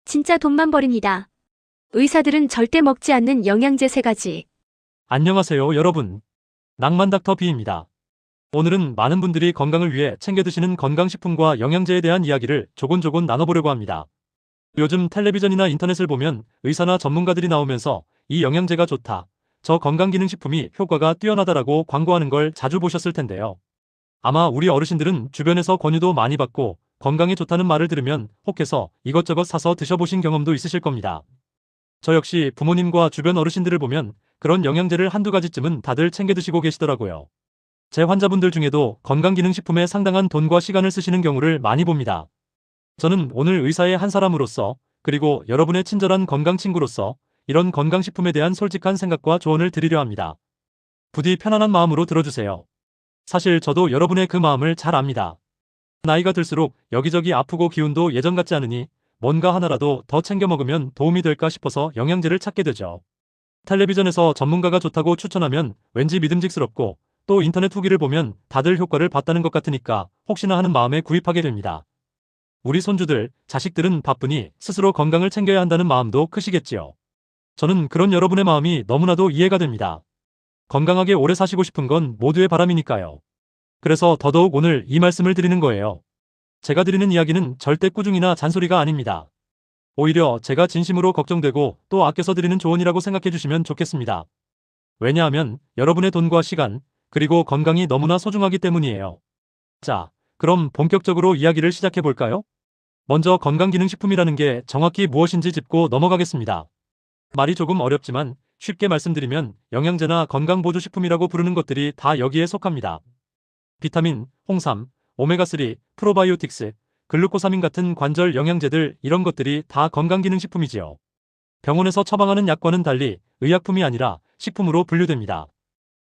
진짜 돈만 버립니다. 의사들은 절대 먹지 않는 영양제 3가지. 안녕하세요, 여러분. 낭만닥터 B입니다. 오늘은 많은 분들이 건강을 위해 챙겨 드시는 건강식품과 영양제에 대한 이야기를 조곤조곤 나눠보려고 합니다. 요즘 텔레비전이나 인터넷을 보면 의사나 전문가들이 나오면서 이 영양제가 좋다, 저 건강기능식품이 효과가 뛰어나다라고 광고하는 걸 자주 보셨을 텐데요. 아마 우리 어르신들은 주변에서 권유도 많이 받고 건강에 좋다는 말을 들으면 혹해서 이것저것 사서 드셔보신 경험도 있으실 겁니다. 저 역시 부모님과 주변 어르신들을 보면 그런 영양제를 한두 가지쯤은 다들 챙겨 드시고 계시더라고요. 제 환자분들 중에도 건강기능식품에 상당한 돈과 시간을 쓰시는 경우를 많이 봅니다. 저는 오늘 의사의 한 사람으로서, 그리고 여러분의 친절한 건강친구로서 이런 건강식품에 대한 솔직한 생각과 조언을 드리려 합니다. 부디 편안한 마음으로 들어주세요. 사실 저도 여러분의 그 마음을 잘 압니다. 나이가 들수록 여기저기 아프고 기운도 예전 같지 않으니 뭔가 하나라도 더 챙겨 먹으면 도움이 될까 싶어서 영양제를 찾게 되죠. 텔레비전에서 전문가가 좋다고 추천하면 왠지 믿음직스럽고, 또 인터넷 후기를 보면 다들 효과를 봤다는 것 같으니까 혹시나 하는 마음에 구입하게 됩니다. 우리 손주들, 자식들은 바쁘니 스스로 건강을 챙겨야 한다는 마음도 크시겠지요. 저는 그런 여러분의 마음이 너무나도 이해가 됩니다. 건강하게 오래 사시고 싶은 건 모두의 바람이니까요. 그래서 더더욱 오늘 이 말씀을 드리는 거예요. 제가 드리는 이야기는 절대 꾸중이나 잔소리가 아닙니다. 오히려 제가 진심으로 걱정되고 또 아껴서 드리는 조언이라고 생각해 주시면 좋겠습니다. 왜냐하면 여러분의 돈과 시간, 그리고 건강이 너무나 소중하기 때문이에요. 자, 그럼 본격적으로 이야기를 시작해 볼까요? 먼저 건강기능식품이라는 게 정확히 무엇인지 짚고 넘어가겠습니다. 말이 조금 어렵지만 쉽게 말씀드리면 영양제나 건강보조식품이라고 부르는 것들이 다 여기에 속합니다. 비타민, 홍삼, 오메가3, 프로바이오틱스, 글루코사민 같은 관절 영양제들, 이런 것들이 다 건강기능식품이지요. 병원에서 처방하는 약과는 달리 의약품이 아니라 식품으로 분류됩니다.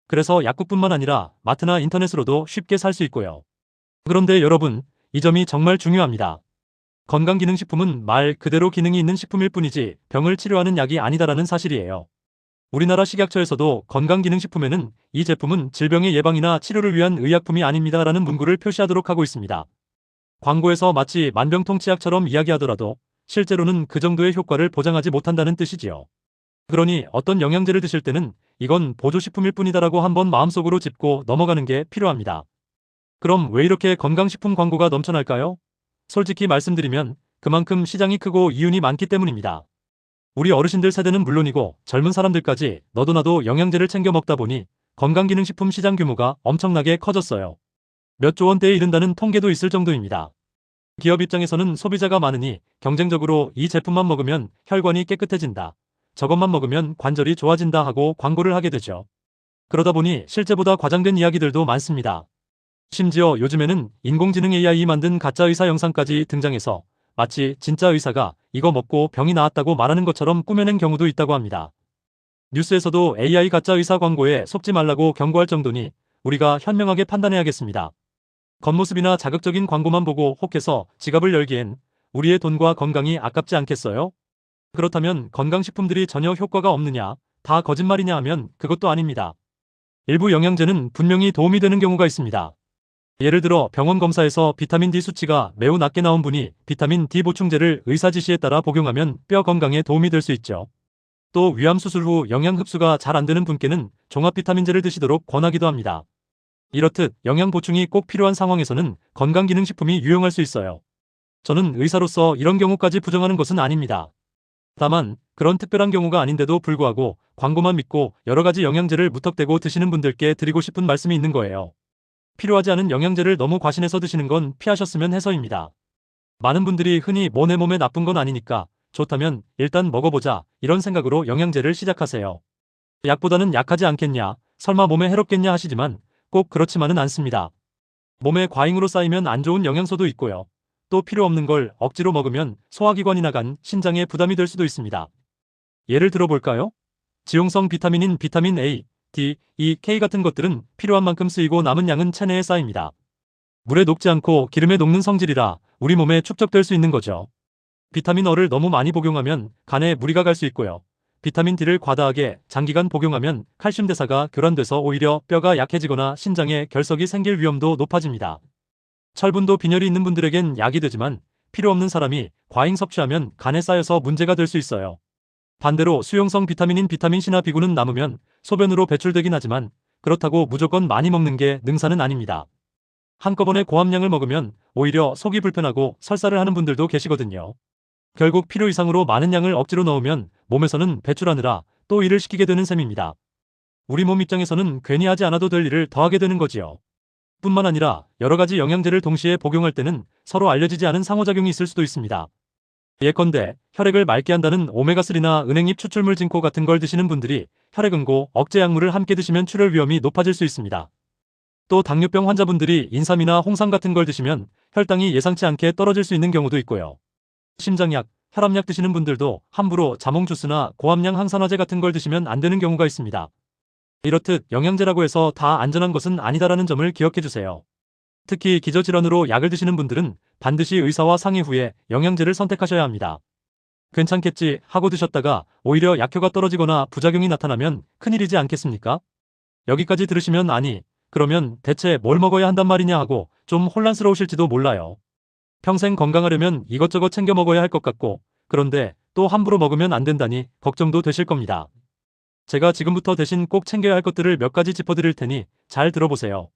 그래서 약국뿐만 아니라 마트나 인터넷으로도 쉽게 살 수 있고요. 그런데 여러분, 이 점이 정말 중요합니다. 건강기능식품은 말 그대로 기능이 있는 식품일 뿐이지 병을 치료하는 약이 아니다라는 사실이에요. 우리나라 식약처에서도 건강기능식품에는 이 제품은 질병의 예방이나 치료를 위한 의약품이 아닙니다라는 문구를 표시하도록 하고 있습니다. 광고에서 마치 만병통치약처럼 이야기하더라도 실제로는 그 정도의 효과를 보장하지 못한다는 뜻이지요. 그러니 어떤 영양제를 드실 때는 이건 보조식품일 뿐이다라고 한번 마음속으로 짚고 넘어가는 게 필요합니다. 그럼 왜 이렇게 건강식품 광고가 넘쳐날까요? 솔직히 말씀드리면 그만큼 시장이 크고 이윤이 많기 때문입니다. 우리 어르신들 세대는 물론이고 젊은 사람들까지 너도 나도 영양제를 챙겨 먹다 보니 건강기능식품 시장 규모가 엄청나게 커졌어요. 몇 조 원대에 이른다는 통계도 있을 정도입니다. 기업 입장에서는 소비자가 많으니 경쟁적으로 이 제품만 먹으면 혈관이 깨끗해진다, 저것만 먹으면 관절이 좋아진다 하고 광고를 하게 되죠. 그러다 보니 실제보다 과장된 이야기들도 많습니다. 심지어 요즘에는 인공지능 AI 만든 가짜 의사 영상까지 등장해서 마치 진짜 의사가 이거 먹고 병이 나았다고 말하는 것처럼 꾸며낸 경우도 있다고 합니다. 뉴스에서도 AI 가짜 의사 광고에 속지 말라고 경고할 정도니 우리가 현명하게 판단해야겠습니다. 겉모습이나 자극적인 광고만 보고 혹해서 지갑을 열기엔 우리의 돈과 건강이 아깝지 않겠어요? 그렇다면 건강식품들이 전혀 효과가 없느냐, 다 거짓말이냐 하면 그것도 아닙니다. 일부 영양제는 분명히 도움이 되는 경우가 있습니다. 예를 들어 병원 검사에서 비타민 D 수치가 매우 낮게 나온 분이 비타민 D 보충제를 의사 지시에 따라 복용하면 뼈 건강에 도움이 될 수 있죠. 또 위암 수술 후 영양 흡수가 잘 안 되는 분께는 종합 비타민제를 드시도록 권하기도 합니다. 이렇듯 영양 보충이 꼭 필요한 상황에서는 건강기능식품이 유용할 수 있어요. 저는 의사로서 이런 경우까지 부정하는 것은 아닙니다. 다만 그런 특별한 경우가 아닌데도 불구하고 광고만 믿고 여러 가지 영양제를 무턱대고 드시는 분들께 드리고 싶은 말씀이 있는 거예요. 필요하지 않은 영양제를 너무 과신해서 드시는 건 피하셨으면 해서입니다. 많은 분들이 흔히 뭐 내 몸에 나쁜 건 아니니까 좋다면 일단 먹어보자, 이런 생각으로 영양제를 시작하세요. 약보다는 약하지 않겠냐, 설마 몸에 해롭겠냐 하시지만 꼭 그렇지만은 않습니다. 몸에 과잉으로 쌓이면 안 좋은 영양소도 있고요. 또 필요 없는 걸 억지로 먹으면 소화기관이나 간, 신장에 부담이 될 수도 있습니다. 예를 들어볼까요? 지용성 비타민인 비타민 A, D, E, K 같은 것들은 필요한 만큼 쓰이고 남은 양은 체내에 쌓입니다. 물에 녹지 않고 기름에 녹는 성질이라 우리 몸에 축적될 수 있는 거죠. 비타민 O를 너무 많이 복용하면 간에 무리가 갈 수 있고요. 비타민 D를 과다하게 장기간 복용하면 칼슘 대사가 교란돼서 오히려 뼈가 약해지거나 신장에 결석이 생길 위험도 높아집니다. 철분도 빈혈이 있는 분들에겐 약이 되지만 필요 없는 사람이 과잉 섭취하면 간에 쌓여서 문제가 될 수 있어요. 반대로 수용성 비타민인 비타민C나 B군은 남으면 소변으로 배출되긴 하지만 그렇다고 무조건 많이 먹는 게 능사는 아닙니다. 한꺼번에 고함량을 먹으면 오히려 속이 불편하고 설사를 하는 분들도 계시거든요. 결국 필요 이상으로 많은 양을 억지로 넣으면 몸에서는 배출하느라 또 일을 시키게 되는 셈입니다. 우리 몸 입장에서는 괜히 하지 않아도 될 일을 더 하게 되는 거지요. 뿐만 아니라 여러 가지 영양제를 동시에 복용할 때는 서로 알려지지 않은 상호작용이 있을 수도 있습니다. 예컨대 혈액을 맑게 한다는 오메가3나 은행잎 추출물 진코 같은 걸 드시는 분들이 혈액응고, 억제 약물을 함께 드시면 출혈 위험이 높아질 수 있습니다. 또 당뇨병 환자분들이 인삼이나 홍삼 같은 걸 드시면 혈당이 예상치 않게 떨어질 수 있는 경우도 있고요. 심장약, 혈압약 드시는 분들도 함부로 자몽 주스나 고함량 항산화제 같은 걸 드시면 안 되는 경우가 있습니다. 이렇듯 영양제라고 해서 다 안전한 것은 아니다라는 점을 기억해 주세요. 특히 기저질환으로 약을 드시는 분들은 반드시 의사와 상의 후에 영양제를 선택하셔야 합니다. 괜찮겠지 하고 드셨다가 오히려 약효가 떨어지거나 부작용이 나타나면 큰일이지 않겠습니까? 여기까지 들으시면 아니, 그러면 대체 뭘 먹어야 한단 말이냐 하고 좀 혼란스러우실지도 몰라요. 평생 건강하려면 이것저것 챙겨 먹어야 할 것 같고, 그런데 또 함부로 먹으면 안 된다니 걱정도 되실 겁니다. 제가 지금부터 대신 꼭 챙겨야 할 것들을 몇 가지 짚어드릴 테니 잘 들어보세요.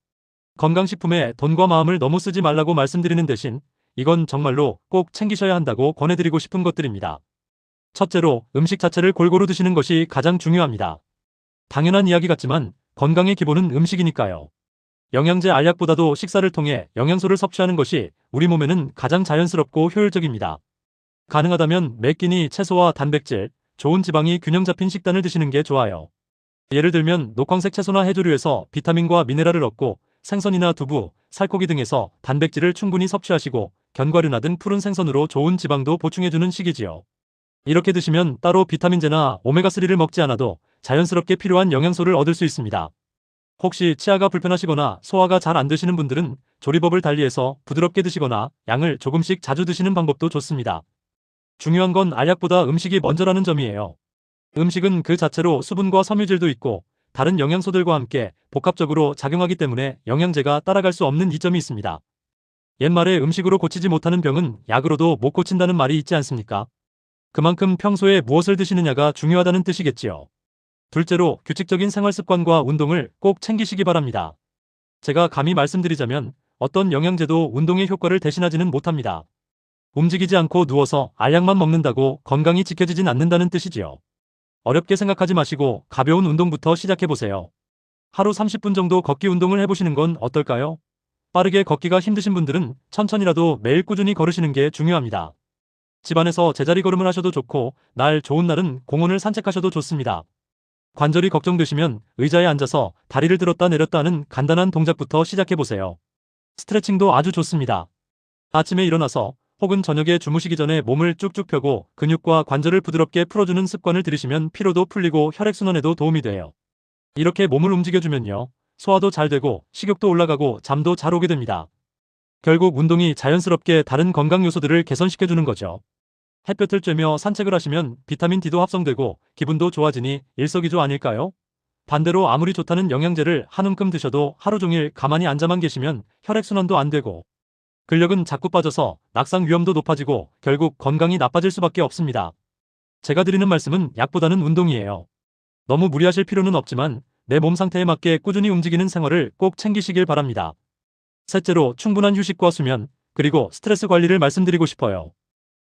건강식품에 돈과 마음을 너무 쓰지 말라고 말씀드리는 대신 이건 정말로 꼭 챙기셔야 한다고 권해드리고 싶은 것들입니다. 첫째로 음식 자체를 골고루 드시는 것이 가장 중요합니다. 당연한 이야기 같지만 건강의 기본은 음식이니까요. 영양제 알약보다도 식사를 통해 영양소를 섭취하는 것이 우리 몸에는 가장 자연스럽고 효율적입니다. 가능하다면 매 끼니 채소와 단백질, 좋은 지방이 균형 잡힌 식단을 드시는 게 좋아요. 예를 들면 녹황색 채소나 해조류에서 비타민과 미네랄을 얻고 생선이나 두부, 살코기 등에서 단백질을 충분히 섭취하시고 견과류나 등 푸른 생선으로 좋은 지방도 보충해주는 식이지요. 이렇게 드시면 따로 비타민제나 오메가3를 먹지 않아도 자연스럽게 필요한 영양소를 얻을 수 있습니다. 혹시 치아가 불편하시거나 소화가 잘 안 되시는 분들은 조리법을 달리해서 부드럽게 드시거나 양을 조금씩 자주 드시는 방법도 좋습니다. 중요한 건 알약보다 음식이 먼저라는 점이에요. 음식은 그 자체로 수분과 섬유질도 있고 다른 영양소들과 함께 복합적으로 작용하기 때문에 영양제가 따라갈 수 없는 이점이 있습니다. 옛말에 음식으로 고치지 못하는 병은 약으로도 못 고친다는 말이 있지 않습니까? 그만큼 평소에 무엇을 드시느냐가 중요하다는 뜻이겠지요. 둘째로 규칙적인 생활습관과 운동을 꼭 챙기시기 바랍니다. 제가 감히 말씀드리자면 어떤 영양제도 운동의 효과를 대신하지는 못합니다. 움직이지 않고 누워서 알약만 먹는다고 건강이 지켜지진 않는다는 뜻이지요. 어렵게 생각하지 마시고 가벼운 운동부터 시작해보세요. 하루 30분 정도 걷기 운동을 해보시는 건 어떨까요? 빠르게 걷기가 힘드신 분들은 천천히라도 매일 꾸준히 걸으시는 게 중요합니다. 집안에서 제자리 걸음을 하셔도 좋고 날 좋은 날은 공원을 산책하셔도 좋습니다. 관절이 걱정되시면 의자에 앉아서 다리를 들었다 내렸다 하는 간단한 동작부터 시작해보세요. 스트레칭도 아주 좋습니다. 아침에 일어나서 혹은 저녁에 주무시기 전에 몸을 쭉쭉 펴고 근육과 관절을 부드럽게 풀어주는 습관을 들이시면 피로도 풀리고 혈액순환에도 도움이 돼요. 이렇게 몸을 움직여주면요. 소화도 잘 되고 식욕도 올라가고 잠도 잘 오게 됩니다. 결국 운동이 자연스럽게 다른 건강 요소들을 개선시켜주는 거죠. 햇볕을 쬐며 산책을 하시면 비타민 D도 합성되고 기분도 좋아지니 일석이조 아닐까요? 반대로 아무리 좋다는 영양제를 한 움큼 드셔도 하루 종일 가만히 앉아만 계시면 혈액순환도 안 되고 근력은 자꾸 빠져서 낙상 위험도 높아지고 결국 건강이 나빠질 수밖에 없습니다. 제가 드리는 말씀은 약보다는 운동이에요. 너무 무리하실 필요는 없지만 내 몸 상태에 맞게 꾸준히 움직이는 생활을 꼭 챙기시길 바랍니다. 셋째로 충분한 휴식과 수면, 그리고 스트레스 관리를 말씀드리고 싶어요.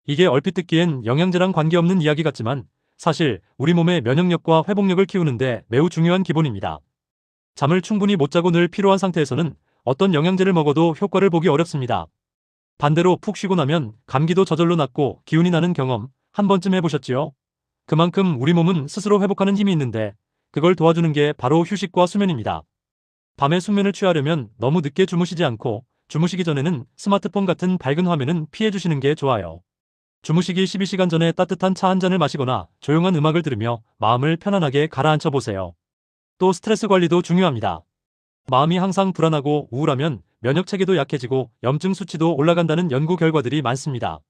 이게 얼핏 듣기엔 영양제랑 관계없는 이야기 같지만 사실 우리 몸의 면역력과 회복력을 키우는데 매우 중요한 기본입니다. 잠을 충분히 못 자고 늘 피로한 상태에서는 어떤 영양제를 먹어도 효과를 보기 어렵습니다. 반대로 푹 쉬고 나면 감기도 저절로 낫고 기운이 나는 경험 한 번쯤 해보셨지요? 그만큼 우리 몸은 스스로 회복하는 힘이 있는데 그걸 도와주는 게 바로 휴식과 수면입니다. 밤에 숙면을 취하려면 너무 늦게 주무시지 않고 주무시기 전에는 스마트폰 같은 밝은 화면은 피해주시는 게 좋아요. 주무시기 12시간 전에 따뜻한 차 한 잔을 마시거나 조용한 음악을 들으며 마음을 편안하게 가라앉혀 보세요. 또 스트레스 관리도 중요합니다. 마음이 항상 불안하고 우울하면 면역 체계도 약해지고 염증 수치도 올라간다는 연구 결과들이 많습니다.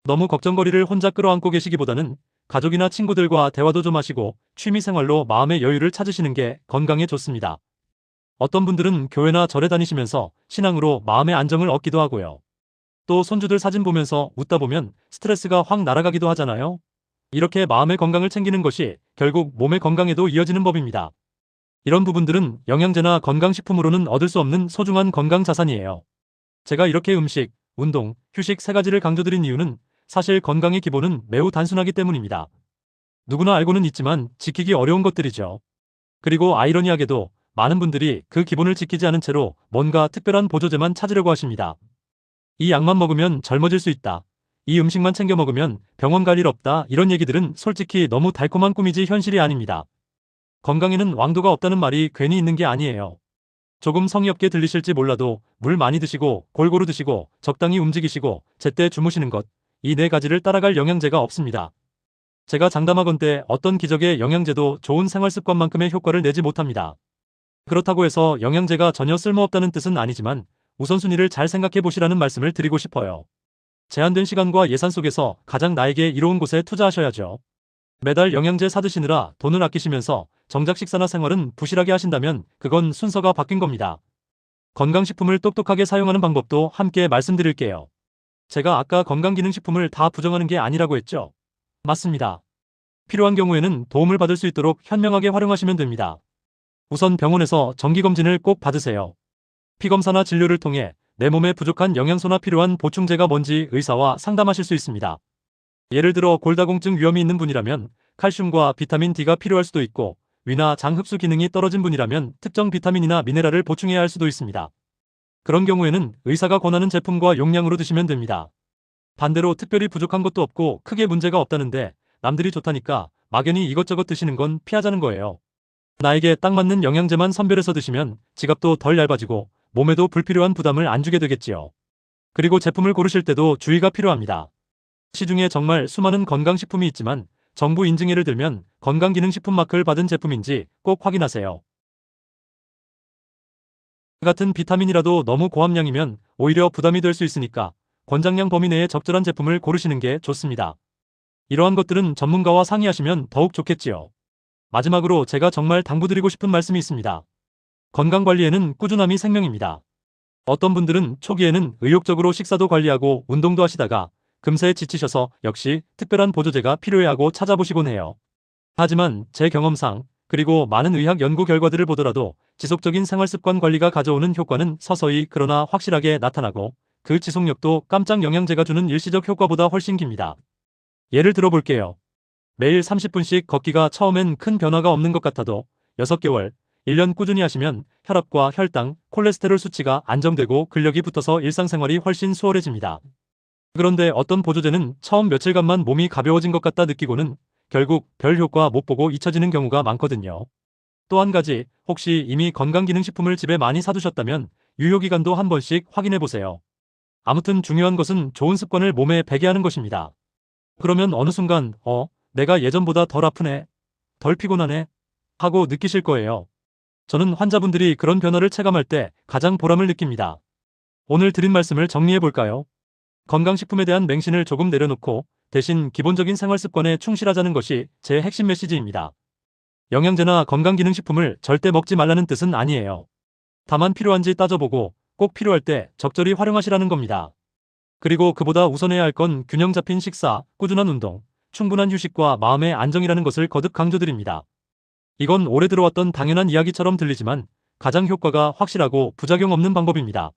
너무 걱정거리를 혼자 끌어안고 계시기보다는 가족이나 친구들과 대화도 좀 하시고 취미 생활로 마음의 여유를 찾으시는 게 건강에 좋습니다. 어떤 분들은 교회나 절에 다니시면서 신앙으로 마음의 안정을 얻기도 하고요. 또 손주들 사진 보면서 웃다 보면 스트레스가 확 날아가기도 하잖아요. 이렇게 마음의 건강을 챙기는 것이 결국 몸의 건강에도 이어지는 법입니다. 이런 부분들은 영양제나 건강식품으로는 얻을 수 없는 소중한 건강 자산이에요. 제가 이렇게 음식, 운동, 휴식 세 가지를 강조드린 이유는 사실 건강의 기본은 매우 단순하기 때문입니다. 누구나 알고는 있지만 지키기 어려운 것들이죠. 그리고 아이러니하게도 많은 분들이 그 기본을 지키지 않은 채로 뭔가 특별한 보조제만 찾으려고 하십니다. 이 약만 먹으면 젊어질 수 있다. 이 음식만 챙겨 먹으면 병원 갈 일 없다. 이런 얘기들은 솔직히 너무 달콤한 꿈이지 현실이 아닙니다. 건강에는 왕도가 없다는 말이 괜히 있는 게 아니에요. 조금 성의 없게 들리실지 몰라도 물 많이 드시고 골고루 드시고 적당히 움직이시고 제때 주무시는 것, 이 네 가지를 따라갈 영양제가 없습니다. 제가 장담하건대 어떤 기적의 영양제도 좋은 생활습관만큼의 효과를 내지 못합니다. 그렇다고 해서 영양제가 전혀 쓸모없다는 뜻은 아니지만 우선순위를 잘 생각해 보시라는 말씀을 드리고 싶어요. 제한된 시간과 예산 속에서 가장 나에게 이로운 곳에 투자하셔야죠. 매달 영양제 사드시느라 돈을 아끼시면서 정작 식사나 생활은 부실하게 하신다면 그건 순서가 바뀐 겁니다. 건강식품을 똑똑하게 사용하는 방법도 함께 말씀드릴게요. 제가 아까 건강기능식품을 다 부정하는 게 아니라고 했죠? 맞습니다. 필요한 경우에는 도움을 받을 수 있도록 현명하게 활용하시면 됩니다. 우선 병원에서 정기검진을 꼭 받으세요. 피검사나 진료를 통해 내 몸에 부족한 영양소나 필요한 보충제가 뭔지 의사와 상담하실 수 있습니다. 예를 들어 골다공증 위험이 있는 분이라면 칼슘과 비타민 D가 필요할 수도 있고 위나 장 흡수 기능이 떨어진 분이라면 특정 비타민이나 미네랄을 보충해야 할 수도 있습니다. 그런 경우에는 의사가 권하는 제품과 용량으로 드시면 됩니다. 반대로 특별히 부족한 것도 없고 크게 문제가 없다는데 남들이 좋다니까 막연히 이것저것 드시는 건 피하자는 거예요. 나에게 딱 맞는 영양제만 선별해서 드시면 지갑도 덜 얇아지고 몸에도 불필요한 부담을 안 주게 되겠지요. 그리고 제품을 고르실 때도 주의가 필요합니다. 시중에 정말 수많은 건강식품이 있지만 정부 인증예를 들면 건강기능식품 마크를 받은 제품인지 꼭 확인하세요. 같은 비타민이라도 너무 고함량이면 오히려 부담이 될 수 있으니까 권장량 범위 내에 적절한 제품을 고르시는 게 좋습니다. 이러한 것들은 전문가와 상의하시면 더욱 좋겠지요. 마지막으로 제가 정말 당부드리고 싶은 말씀이 있습니다. 건강관리에는 꾸준함이 생명입니다. 어떤 분들은 초기에는 의욕적으로 식사도 관리하고 운동도 하시다가 금세 지치셔서 역시 특별한 보조제가 필요해하고 찾아보시곤 해요. 하지만 제 경험상 그리고 많은 의학 연구 결과들을 보더라도 지속적인 생활습관 관리가 가져오는 효과는 서서히 그러나 확실하게 나타나고 그 지속력도 깜짝 영양제가 주는 일시적 효과보다 훨씬 깁니다. 예를 들어 볼게요. 매일 30분씩 걷기가 처음엔 큰 변화가 없는 것 같아도 6개월, 1년 꾸준히 하시면 혈압과 혈당, 콜레스테롤 수치가 안정되고 근력이 붙어서 일상생활이 훨씬 수월해집니다. 그런데 어떤 보조제는 처음 며칠간만 몸이 가벼워진 것 같다 느끼고는 결국 별 효과 못 보고 잊혀지는 경우가 많거든요. 또 한 가지, 혹시 이미 건강기능식품을 집에 많이 사두셨다면 유효기간도 한 번씩 확인해 보세요. 아무튼 중요한 것은 좋은 습관을 몸에 배게 하는 것입니다. 그러면 어느 순간, 내가 예전보다 덜 아프네, 덜 피곤하네 하고 느끼실 거예요. 저는 환자분들이 그런 변화를 체감할 때 가장 보람을 느낍니다. 오늘 드린 말씀을 정리해 볼까요? 건강식품에 대한 맹신을 조금 내려놓고 대신 기본적인 생활습관에 충실하자는 것이 제 핵심 메시지입니다. 영양제나 건강기능식품을 절대 먹지 말라는 뜻은 아니에요. 다만 필요한지 따져보고 꼭 필요할 때 적절히 활용하시라는 겁니다. 그리고 그보다 우선해야 할 건 균형 잡힌 식사, 꾸준한 운동, 충분한 휴식과 마음의 안정이라는 것을 거듭 강조드립니다. 이건 오래 들어왔던 당연한 이야기처럼 들리지만 가장 효과가 확실하고 부작용 없는 방법입니다.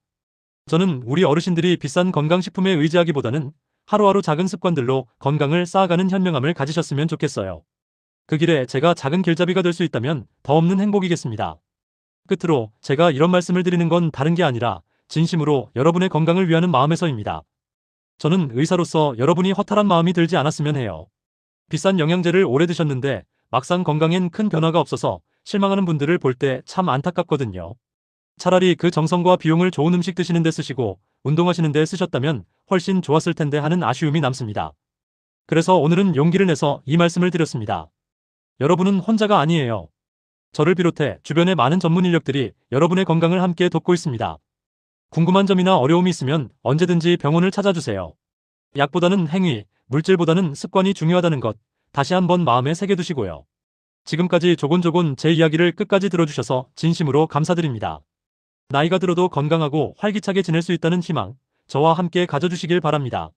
저는 우리 어르신들이 비싼 건강식품에 의지하기보다는 하루하루 작은 습관들로 건강을 쌓아가는 현명함을 가지셨으면 좋겠어요. 그 길에 제가 작은 길잡이가 될 수 있다면 더 없는 행복이겠습니다. 끝으로 제가 이런 말씀을 드리는 건 다른 게 아니라 진심으로 여러분의 건강을 위하는 마음에서입니다. 저는 의사로서 여러분이 허탈한 마음이 들지 않았으면 해요. 비싼 영양제를 오래 드셨는데 막상 건강엔 큰 변화가 없어서 실망하는 분들을 볼 때 참 안타깝거든요. 차라리 그 정성과 비용을 좋은 음식 드시는 데 쓰시고 운동하시는 데 쓰셨다면 훨씬 좋았을 텐데 하는 아쉬움이 남습니다. 그래서 오늘은 용기를 내서 이 말씀을 드렸습니다. 여러분은 혼자가 아니에요. 저를 비롯해 주변의 많은 전문 인력들이 여러분의 건강을 함께 돕고 있습니다. 궁금한 점이나 어려움이 있으면 언제든지 병원을 찾아주세요. 약보다는 행위, 물질보다는 습관이 중요하다는 것 다시 한번 마음에 새겨두시고요. 지금까지 조곤조곤 제 이야기를 끝까지 들어주셔서 진심으로 감사드립니다. 나이가 들어도 건강하고 활기차게 지낼 수 있다는 희망, 저와 함께 가져주시길 바랍니다.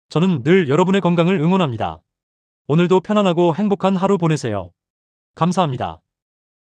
저는 늘 여러분의 건강을 응원합니다. 오늘도 편안하고 행복한 하루 보내세요. 감사합니다.